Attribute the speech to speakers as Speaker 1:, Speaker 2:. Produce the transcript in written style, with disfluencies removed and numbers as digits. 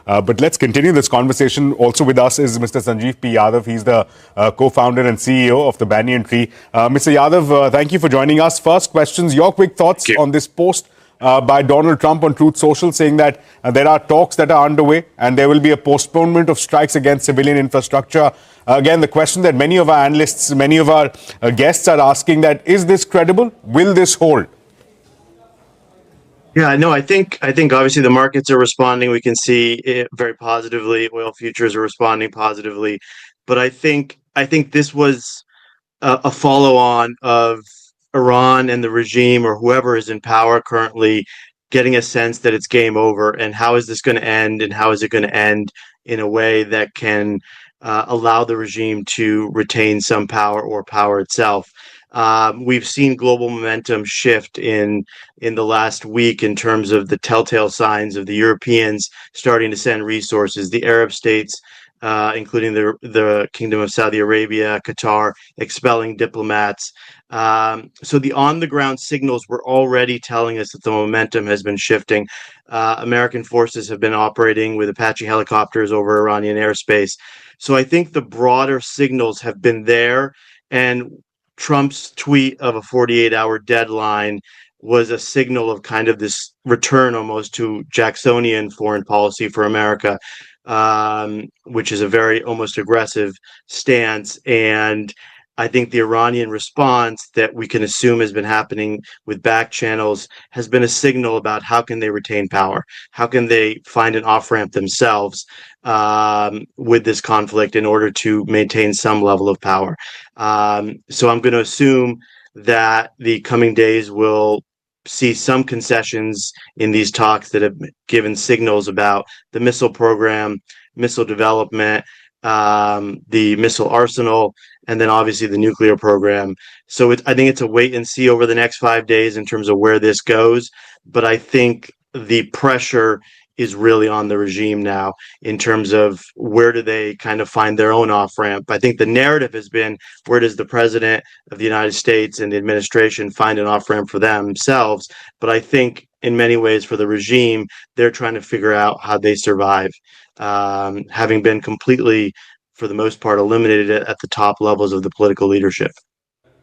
Speaker 1: But let's continue this conversation. Also with us is Mr. Sanjeev P. Yadav. He's the co-founder and CEO of the Banyan Tree. Mr. Yadav, thank you for joining us. First questions, your quick thoughts on this post by Donald Trump on Truth Social, saying that there are talks that are underway and there will be a postponement of strikes against civilian infrastructure. Again, the question that many of our analysts, many of our guests are asking, that is this credible? Will this hold?
Speaker 2: Yeah, no, I think obviously the markets are responding. We can see it very positively. Oil futures are responding positively, but I think this was a follow-on of Iran and the regime, or whoever is in power currently, getting a sense that it's game over. And how is this going to end? And how is it going to end in a way that can allow the regime to retain some power or power itself? We've seen global momentum shift in the last week in terms of the telltale signs of the Europeans starting to send resources, the Arab states, including the Kingdom of Saudi Arabia, Qatar, expelling diplomats. So the on-the-ground signals were already telling us that the momentum has been shifting. American forces have been operating with Apache helicopters over Iranian airspace. So I think the broader signals have been there, and Trump's tweet of a 48-hour deadline was a signal of kind of this return almost to Jacksonian foreign policy for America, which is a very almost aggressive stance. And I think the Iranian response that we can assume has been happening with back channels has been a signal about how can they retain power, how can they find an off-ramp themselves with this conflict in order to maintain some level of power. So I'm going to assume that the coming days will see some concessions in these talks that have given signals about the missile program, missile development, the missile arsenal, and then obviously the nuclear program. So I think it's a wait and see over the next 5 days in terms of where this goes. But I think the pressure is really on the regime now in terms of where do they kind of find their own off-ramp. I think the narrative has been, where does the president of the United States and the administration find an off-ramp for themselves? But I think in many ways for the regime, they're trying to figure out how they survive, having been completely, for the most part, eliminated at the top levels of the political leadership.